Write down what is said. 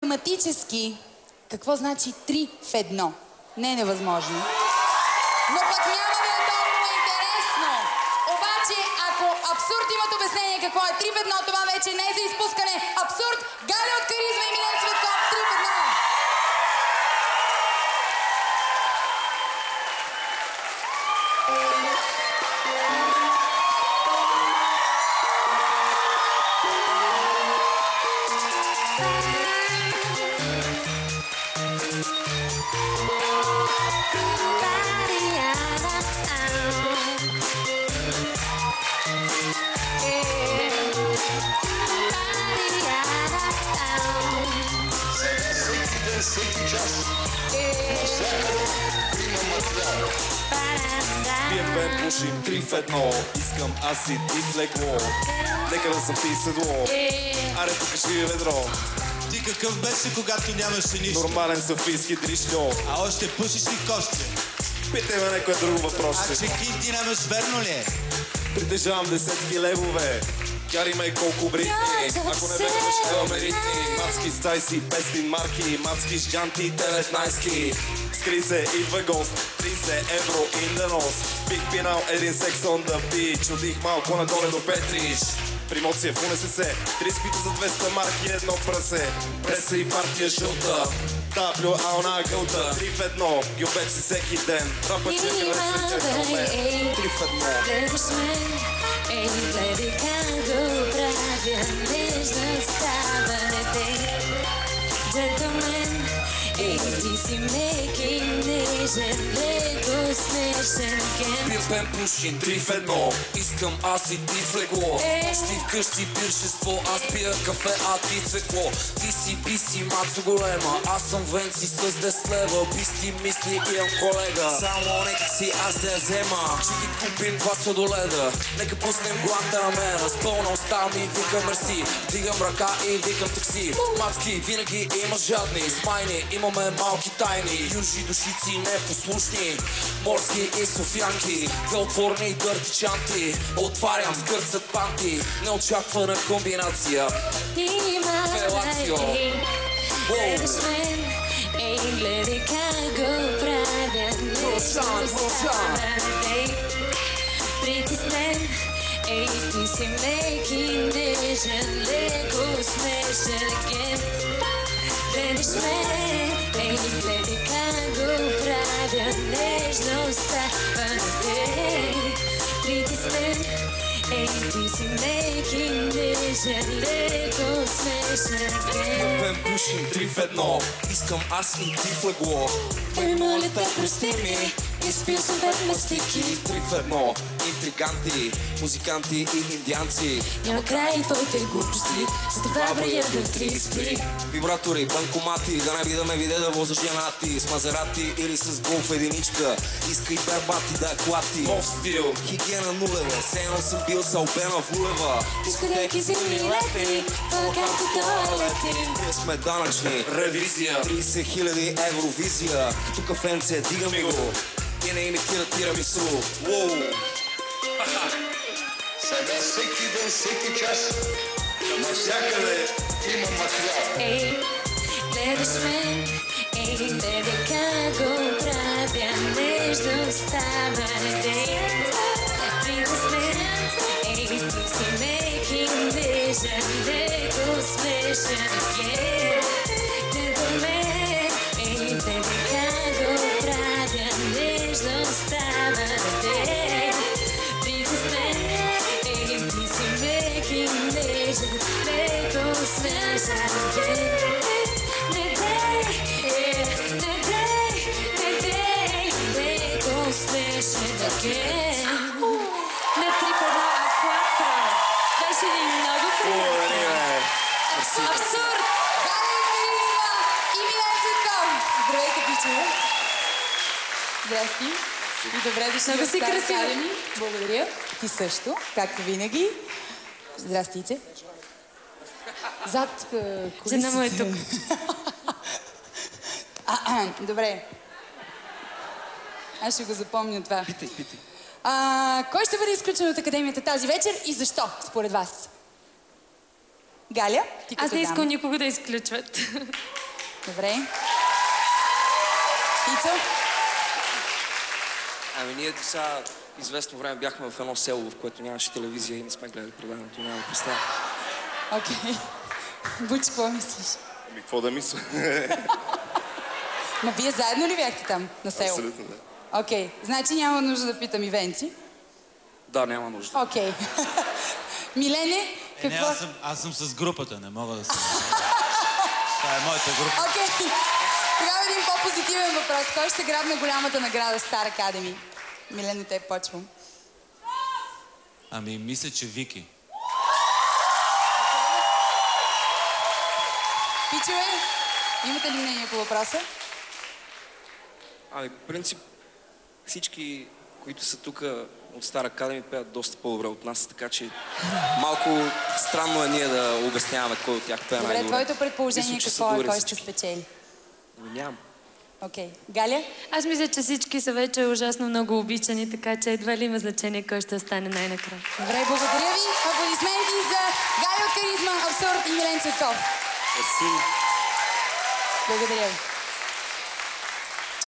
Математически, какво значи 3 в 1? Не е невъзможно. Но пък няма да е толкова интересно. Обаче, ако абсурд имат обяснение какво е 3 в 1, това вече не е за изпускане. Абсурд, Галя от Каризма и Милен Цветков, 3 в 1. Пием бен, пушим 3 в 1. Искам асид и флекло. Нека да съм ти седло. Аре, покажи ведро. Ти какъв беше, когато нямаше нищо? Нормален софийски дришло. А още пушиш ли кошче? Питай ме някое друго въпрос. А че ти нямаш, верно ли е? Притежавам десетки левове. Кари ме колко бритни. Ако не вярваш, еламе ритни. Мацки с 20, 500 марки. Мацки с джанти, 19. Скри се, идва гост. 30 евро in the nose. Бих пинал един секс on the beach. Отих малко надоле до Петрич. Промоция в УНСС. 30 пита за 200 марки, едно прасе. Преса и партия жълта. Таблю, а она гълта. 3 в 1, ги обеч си всеки ден. Рапа чека да се джентълмен. 3 в 1. Гледаш ме, ей, гледай как го правя. Нежно става джентълмен. Ей, ти си меки, нежен, леко смешен ген. Пием пен пушин, 3 в 1. Искам асид и флекло. Нощи вкъщи пиршество, аз пия кафе, а ти цвекло. Ти си биси, мацо голема, аз съм венци с 10 лева. Бисти мисли, имам колега. Само нека си аз да я взема. Че ги купим 2 сладоледа. Нека пуснем Гуантанамера. С пълна уста ми викам мерси. Дигам ръка и викам такси. Мацки, винаги има жадни, смайни, имаме малки тайни. Южи душици непослушни, морски и софиянки. Велтворни и дърти чанти. Отварям, скърцат панти. Неочаквана комбинация. Фелацио. Гледаш мен, ей, гледай как го правя. Нежно става притиснен. Ей, ти си меки, нежен, леко смешен ген. Гледаш ме, ей, гледай как го правя. Нежно става притиснен. Ей, ти си меки, нежен, леко смешен ген. Пен пушим 3 в 1. Искам аз и ти в легло. Ей, моля те, прости ми, изпил съм 5 мастики. 3 в 1. Интриганти, музиканти и индианци. Няма край твоите глупости, за това броя до 3 спри. Вибратори, банкомати, да не би да ме виде да воза женати. С Мазерати или с Голф единичка. Иска и бербати да е клати. Нов стил, хигиена нулева. Все едно съм бил с Албена в Улева. Дискотеки зимни летни, по-както туалети. Ние сме данъчни. Ревизия. 30 000 евровизия. Като кафенце, дигаме го. И не имитира тирамису. Уоу! Сега всеки ден, всеки час, навсякъде има материал. Ей, гледаш ме, ей, гледай как го правя. Нежно става притиснен. Ей, ти си меки, нежен, леко смешен ген. Гледай ме, ей, гледай как го правя. Нежно става притиснен. Ей, ти си меки, нежен, леко смешен ген. Не дей, леко смешен ген. Не 3 в 1, а 4. Беше ли много приятно? Абсурд! Галя от Каризма и Милен Цветков. Здравейте, пичове. Здрасти. И добре дошли. Много си красива. Благодаря. Ти също, както винаги. Здрасти, Ице. Зад колисите. Жена му е тук. Добре. Аз ще го запомня това. Питай. Кой ще бъде изключен от Академията тази вечер и защо, според вас? Галя, ти като Аз не искам дама. никого да изключват. Добре. Ицо? Ами ние до сега известно време бяхме в едно село, в което нямаше телевизия и не сме гледали предаването, няма представа. Окей. Бучи, какво мислиш? Ами, какво да мисля? Ма вие заедно ли бяхте там, на село? Абсолютно, да. Окей. Значи няма нужда да питам и Венци. Да, няма нужда. Окей. Милене, Не, какво? аз съм с групата, не мога да се... Това е моята група. Окей. Тогава един по-позитивен въпрос. Кой ще грабне голямата награда Star Academy? Милене, те почвам. Ами, мисля, че Вики. Пичове, имате ли мнение по въпроса? Ами, в принцип, всички, които са тук от Star Academy, пеят доста по-добре от нас, така че малко странно е ние да обясняваме кой от тях пее Добре, най-добре. твоето предположение Мисля, че са какво е? добри Кой ще всички. спечели? Ами, нямам. Окей. Галя? Аз мисля, че всички са вече ужасно много обичани, така че едва ли има значение кой ще остане най-накрая. Добре, благодаря ви. Аплодисменти за Галя от Каризма, Абсурд и Милен Цветков. Мерси. Благодаря ви.